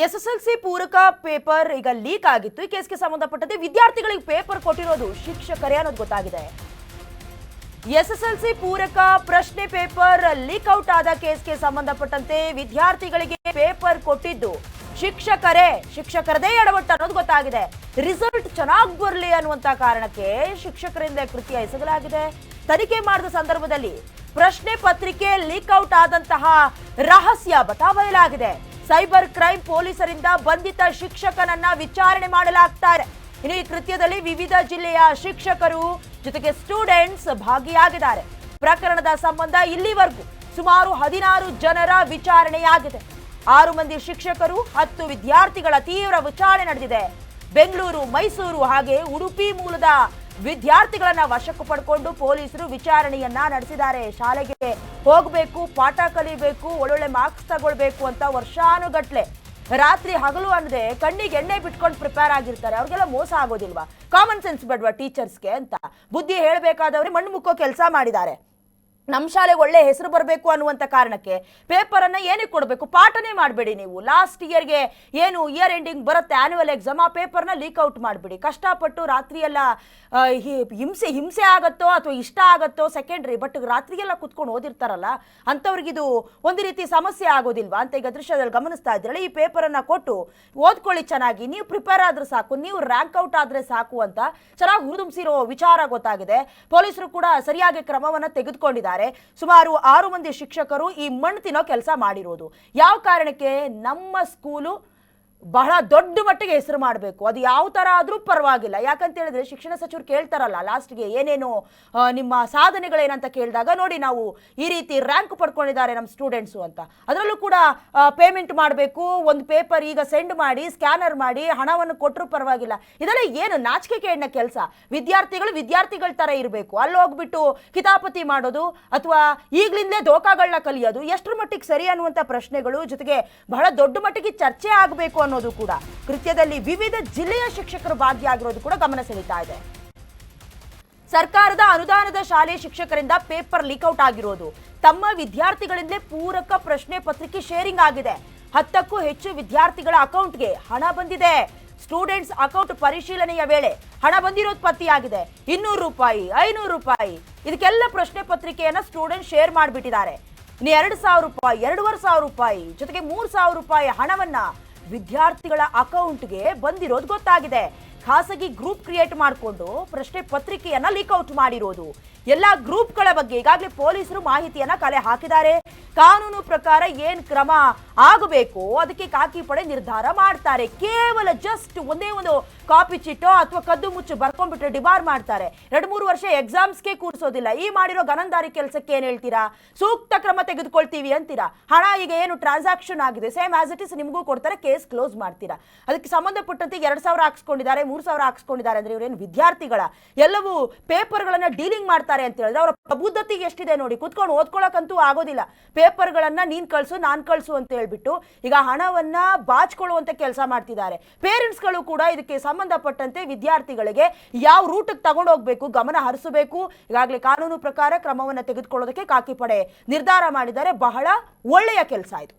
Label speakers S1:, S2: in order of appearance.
S1: SSLC ಪೂರಕ paper ಈಗ leak ಆಗಿತ್ತು. ಈ ಕೇಸ್ಗೆ ಸಂಬಂಧಪಟ್ಟಂತೆ ವಿದ್ಯಾರ್ಥಿಗಳಿಗೆ ಪೇಪರ್ ಕೊಟ್ಟಿರೋದು ಶಿಕ್ಷಕರೇ ಅನ್ನೋದು ಗೊತ್ತಾಗಿದೆ. ಎಸ್ಎಸ್ಎಲ್ಸಿ ಪೂರಕ ಪ್ರಶ್ನೆ ಪೇಪರ್ ಲೀಕ್ ಔಟ್ ಆದ ಕೇಸ್ಗೆ ಸಂಬಂಧಪಟ್ಟಂತೆ ವಿದ್ಯಾರ್ಥಿಗಳಿಗೆ ಪೇಪರ್ ಕೊಟ್ಟಿದ್ದು ಶಿಕ್ಷಕರದೇ ಎಡವಟ್ಟು ಅನ್ನೋದು ಗೊತ್ತಾಗಿದೆ. ರಿಸಲ್ಟ್ ಚೆನ್ನಾಗಿ ಬರಲಿ ಅನ್ನುವಂತ ಕಾರಣಕ್ಕೆ ಶಿಕ್ಷಕರಿಂದ ಕೃತ್ಯ ಎಸಗಲಾಗಿದೆ. ತನಿಖೆ ಮಾಡಿದ ಸಂದರ್ಭದಲ್ಲಿ ಪ್ರಶ್ನೆ ಪತ್ರಿಕೆ ಲೀಕ್ ಔಟ್ ಆದಂತಹ ರಹಸ್ಯ ಬಯಲಾಗಿದೆ. ಸೈಬರ್ ಕ್ರೈಮ್ ಪೊಲೀಸರಿಂದ ಬಂಧಿತ ಶಿಕ್ಷಕನನ್ನ ವಿಚಾರಣೆ ಮಾಡಲಾಗ್ತಾರೆ. ಇನ್ನು ಈ ಕೃತ್ಯದಲ್ಲಿ ವಿವಿಧ ಜಿಲ್ಲೆಯ ಶಿಕ್ಷಕರು ಜೊತೆಗೆ ಸ್ಟೂಡೆಂಟ್ಸ್ ಭಾಗಿಯಾಗಿದ್ದಾರೆ. ಪ್ರಕರಣದ ಸಂಬಂಧ ಇಲ್ಲಿವರೆಗೂ ಸುಮಾರು 16 ಜನರ ವಿಚಾರಣೆಯಾಗಿದೆ. 6 ಮಂದಿ ಶಿಕ್ಷಕರು 10 ವಿದ್ಯಾರ್ಥಿಗಳ ತೀವ್ರ ವಿಚಾರಣೆ ನಡೆದಿದೆ. ಬೆಂಗಳೂರು, ಮೈಸೂರು ಹಾಗೆ ಉಡುಪಿ ಮೂಲದ ವಿದ್ಯಾರ್ಥಿಗಳನ್ನ ವಶಕ್ಕೆ ಪಡ್ಕೊಂಡು ಪೊಲೀಸರು ವಿಚಾರಣೆಯನ್ನ ನಡೆಸಿದ್ದಾರೆ. ಶಾಲೆಗೆ ಹೋಗಬೇಕು, ಪಾಠ ಕಲಿಬೇಕು, ಒಳ್ಳೊಳ್ಳೆ ಮಾರ್ಕ್ಸ್ ತಗೊಳ್ಬೇಕು ಅಂತ ವರ್ಷಾನುಗಟ್ಲೆ ರಾತ್ರಿ ಹಗಲು ಅನ್ನದೆ ಕಣ್ಣಿಗೆ ಎಣ್ಣೆ ಬಿಟ್ಕೊಂಡು ಪ್ರಿಪೇರ್ ಆಗಿರ್ತಾರೆ. ಅವ್ರಿಗೆಲ್ಲ ಮೋಸ ಆಗೋದಿಲ್ವಾ? ಕಾಮನ್ ಸೆನ್ಸ್ ಬೇಡವಾ ಟೀಚರ್ಸ್ಗೆ ಅಂತ ಬುದ್ಧಿ ಹೇಳಬೇಕಾದವ್ರಿಗೆ ಮಣ್ಣು ಮುಕ್ಕೋ ಕೆಲಸ ಮಾಡಿದ್ದಾರೆ. ನಮ್ಮ ಶಾಲೆಗೆ ಒಳ್ಳೆ ಹೆಸರು ಬರಬೇಕು ಅನ್ನುವಂಥ ಕಾರಣಕ್ಕೆ ಪೇಪರನ್ನು ಏನಕ್ಕೆ ಕೊಡಬೇಕು? ಪಾಠನೇ ಮಾಡಬೇಡಿ. ನೀವು ಲಾಸ್ಟ್ ಇಯರ್ಗೆ ಏನು ಇಯರ್ ಎಂಡಿಂಗ್ ಬರುತ್ತೆ ಆ್ಯನ್ಯುವಲ್ ಎಕ್ಸಾಮ್, ಆ ಪೇಪರ್ನ ಲೀಕ್ ಔಟ್ ಮಾಡಿಬಿಡಿ. ಕಷ್ಟಪಟ್ಟು ರಾತ್ರಿಯೆಲ್ಲ ಹಿಂಸೆ ಆಗುತ್ತೋ ಅಥವಾ ಇಷ್ಟ ಆಗುತ್ತೋ ಸೆಕೆಂಡ್ರಿ, ಬಟ್ ರಾತ್ರಿಗೆಲ್ಲ ಕುತ್ಕೊಂಡು ಓದಿರ್ತಾರಲ್ಲ ಅಂಥವ್ರಿಗಿದು ಒಂದು ರೀತಿ ಸಮಸ್ಯೆ ಆಗೋದಿಲ್ವಾ ಅಂತ ಈಗ ದೃಶ್ಯದಲ್ಲಿ ಗಮನಿಸ್ತಾ ಇದ್ರಲ್ಲ. ಈ ಪೇಪರನ್ನು ಕೊಟ್ಟು ಓದ್ಕೊಳ್ಳಿ, ಚೆನ್ನಾಗಿ ನೀವು ಪ್ರಿಪೇರ್ ಆದ್ರೆ ಸಾಕು, ನೀವು ರ್ಯಾಂಕ್ ಔಟ್ ಆದರೆ ಸಾಕು ಅಂತ ಚೆನ್ನಾಗಿ ಹುರಿದುಂಬಿಸಿರೋ ವಿಚಾರ ಗೊತ್ತಾಗಿದೆ. ಪೊಲೀಸರು ಕೂಡ ಸರಿಯಾಗಿ ಕ್ರಮವನ್ನು ತೆಗೆದುಕೊಂಡಿದ್ದಾರೆ. ಸುಮಾರು 6 ಮಂದಿ ಶಿಕ್ಷಕರು ಈ ಮಣ್ಣು ತಿನ್ನೋ ಕೆಲಸ ಮಾಡಿರೋದು. ಯಾವ ಕಾರಣಕ್ಕೆ? ನಮ್ಮ ಸ್ಕೂಲು ಬಹಳ ದೊಡ್ಡ ಮಟ್ಟಿಗೆ ಹೆಸರು ಮಾಡಬೇಕು, ಅದು ಯಾವ ಥರ ಆದರೂ ಪರವಾಗಿಲ್ಲ. ಯಾಕಂತ ಹೇಳಿದ್ರೆ ಶಿಕ್ಷಣ ಸಚಿವರು ಕೇಳ್ತಾರಲ್ಲ ಲಾಸ್ಟ್ಗೆ ಏನೇನು ನಿಮ್ಮ ಸಾಧನೆಗಳೇನಂತ ಕೇಳಿದಾಗ, ನೋಡಿ ನಾವು ಈ ರೀತಿ ರ್ಯಾಂಕ್ ಪಡ್ಕೊಂಡಿದ್ದಾರೆ ನಮ್ಮ ಸ್ಟೂಡೆಂಟ್ಸು ಅಂತ, ಅದರಲ್ಲೂ ಕೂಡ ಪೇಮೆಂಟ್ ಮಾಡಬೇಕು, ಒಂದು ಪೇಪರ್ ಈಗ ಸೆಂಡ್ ಮಾಡಿ ಸ್ಕ್ಯಾನರ್ ಮಾಡಿ ಹಣವನ್ನು ಕೊಟ್ಟರು ಪರವಾಗಿಲ್ಲ. ಇದೆಲ್ಲ ಏನು ನಾಚಿಕೆ ಕೇಳಿನ ಕೆಲಸ? ವಿದ್ಯಾರ್ಥಿಗಳ ಥರ ಇರಬೇಕು. ಅಲ್ಲಿ ಹೋಗ್ಬಿಟ್ಟು ಕಿತಾಪತಿ ಮಾಡೋದು ಅಥವಾ ಈಗಲಿಂದಲೇ ದೋಖಾಗಳನ್ನ ಕಲಿಯೋದು ಎಷ್ಟರ ಮಟ್ಟಿಗೆ ಸರಿ ಅನ್ನುವಂಥ ಪ್ರಶ್ನೆಗಳು, ಜೊತೆಗೆ ಬಹಳ ದೊಡ್ಡ ಮಟ್ಟಿಗೆ ಚರ್ಚೆ ಆಗಬೇಕು ಅನ್ನೋದು ಕೂಡ ಕೃತ್ಯದಲ್ಲಿ ವಿವಿಧ ಜಿಲ್ಲೆಯ ಶಿಕ್ಷಕರು ಭಾಗಿಯಾಗಿರೋದು ಕೂಡ ಗಮನ ಸೆಳೀತಾ ಇದೆ. ಸರ್ಕಾರದ ಅನುದಾನದ ಶಾಲೆ ಶಿಕ್ಷಕರಿಂದ ಪೇಪರ್ ಲೀಕ್ ಔಟ್ ಆಗಿರೋದು, ತಮ್ಮ ವಿದ್ಯಾರ್ಥಿಗಳಿಂದಲೇ ಪೂರಕ ಪ್ರಶ್ನೆ ಪತ್ರಿಕೆ ಶೇರಿಂಗ್ ಆಗಿದೆ. 10ಕ್ಕೂ ಹೆಚ್ಚು ವಿದ್ಯಾರ್ಥಿಗಳ ಅಕೌಂಟ್ಗೆ ಹಣ ಬಂದಿದೆ. ಸ್ಟೂಡೆಂಟ್ಸ್ ಅಕೌಂಟ್ ಪರಿಶೀಲನೆಯ ವೇಳೆ ಹಣ ಬಂದಿರೋದು ಪತ್ತೆಯಾಗಿದೆ. 200 ರೂಪಾಯಿ, 500 ರೂಪಾಯಿ, ಇದಕ್ಕೆಲ್ಲ ಪ್ರಶ್ನೆ ಪತ್ರಿಕೆಯನ್ನ ಸ್ಟೂಡೆಂಟ್ ಶೇರ್ ಮಾಡಿಬಿಟ್ಟಿದ್ದಾರೆ. 2,000 ರೂಪಾಯಿ, 2,500 ರೂಪಾಯಿ, ಜೊತೆಗೆ 3,000 ರೂಪಾಯಿ ಹಣವನ್ನ ವಿದ್ಯಾರ್ಥಿಗಳ ಅಕೌಂಟ್ಗೆ ಬಂದಿರೋದು ಗೊತ್ತಾಗಿದೆ. ಖಾಸಗಿ ಗ್ರೂಪ್ ಕ್ರಿಯೇಟ್ ಮಾಡಿಕೊಂಡು ಪ್ರಶ್ನೆ ಪತ್ರಿಕೆಯನ್ನ ಲೀಕ್ ಔಟ್ ಮಾಡಿರೋದು. ಎಲ್ಲ ಗ್ರೂಪ್ಗಳ ಬಗ್ಗೆ ಈಗಾಗಲೇ ಪೊಲೀಸರು ಮಾಹಿತಿಯನ್ನ ಕಲೆ ಹಾಕಿದ್ದಾರೆ. ಕಾನೂನು ಪ್ರಕಾರ ಏನ್ ಕ್ರಮ ಆಗಬೇಕು ಅದಕ್ಕೆ ಖಾಕಿ ಪಡೆ ನಿರ್ಧಾರ ಮಾಡ್ತಾರೆ. ಕೇವಲ ಜಸ್ಟ್ ಒಂದೇ ಒಂದು ಕಾಪಿ ಚಿಟ್ಟೋ ಅಥವಾ ಕದ್ದು ಮುಚ್ಚು ಬರ್ಕೊಂಡ್ಬಿಟ್ರೆ ಡಿಬಾರ್ ಮಾಡ್ತಾರೆ. 2-3 ವರ್ಷ ಎಕ್ಸಾಮ್ಸ್ಗೆ ಕೂರಿಸೋದಿಲ್ಲ. ಈ ಮಾಡಿರೋ ಗನಂದಾರಿ ಕೆಲಸಕ್ಕೆ ಏನ್ ಹೇಳ್ತೀರಾ? ಸೂಕ್ತ ಕ್ರಮ ತೆಗೆದುಕೊಳ್ತೀವಿ ಅಂತೀರಾ. ಹಣ ಈಗ ಏನು ಟ್ರಾನ್ಸಾಕ್ಷನ್ ಆಗಿದೆ ಸೇಮ್ ಆಸ್ ಇಟ್ ಇಸ್ ನಿಮಗೂ ಕೊಡ್ತಾರೆ, ಕೇಸ್ ಕ್ಲೋಸ್ ಮಾಡ್ತೀರಾ. ಅದಕ್ಕೆ ಸಂಬಂಧಪಟ್ಟಂತೆ 2,000 ಹಾಕ್ಸ್ಕೊಂಡಿದ್ದಾರೆ, 3,000 ಹಾಕ್ಸ್ಕೊಂಡಿದ್ದಾರೆ ಅಂದ್ರೆ ಇವರೇನು ವಿದ್ಯಾರ್ಥಿಗಳ ಎಲ್ಲವೂ ಪೇಪರ್ಗಳನ್ನ ಡೀಲಿಂಗ್ ಮಾಡ್ತಾರೆ ಅಂತ ಹೇಳಿದ್ರೆ ಅವರ ಪ್ರಬುದ್ಧತೆಗೆ ಎಷ್ಟಿದೆ ನೋಡಿ. ಕುತ್ಕೊಂಡು ಓದ್ಕೊಳ್ಳೋಕಂತೂ ಆಗೋದಿಲ್ಲ. ಪೇಪರ್ಗಳನ್ನ ನೀನ್ ಕಳ್ಸು ನಾನ್ ಕಳ್ಸು ಅಂತ ಹೇಳ್ಬಿಟ್ಟು ಈಗ ಹಣವನ್ನ ಬಾಚ್ಕೊಳ್ಳುವಂತ ಕೆಲಸ ಮಾಡ್ತಿದ್ದಾರೆ. ಪೇರೆಂಟ್ಸ್ಗಳು ಕೂಡ ಇದಕ್ಕೆ ಸಂಬಂಧಪಟ್ಟಂತೆ ವಿದ್ಯಾರ್ಥಿಗಳಿಗೆ ಯಾವ ರೂಟ್ಗೆ ತಗೊಂಡು ಹೋಗ್ಬೇಕು ಗಮನ ಹರಿಸಬೇಕು. ಈಗಾಗಲೇ ಕಾನೂನು ಪ್ರಕಾರ ಕ್ರಮವನ್ನು ತೆಗೆದುಕೊಳ್ಳೋದಕ್ಕೆ ಖಾಕಿ ಪಡೆ ನಿರ್ಧಾರ ಮಾಡಿದ್ದಾರೆ. ಬಹಳ ಒಳ್ಳೆಯ ಕೆಲಸ ಇದು.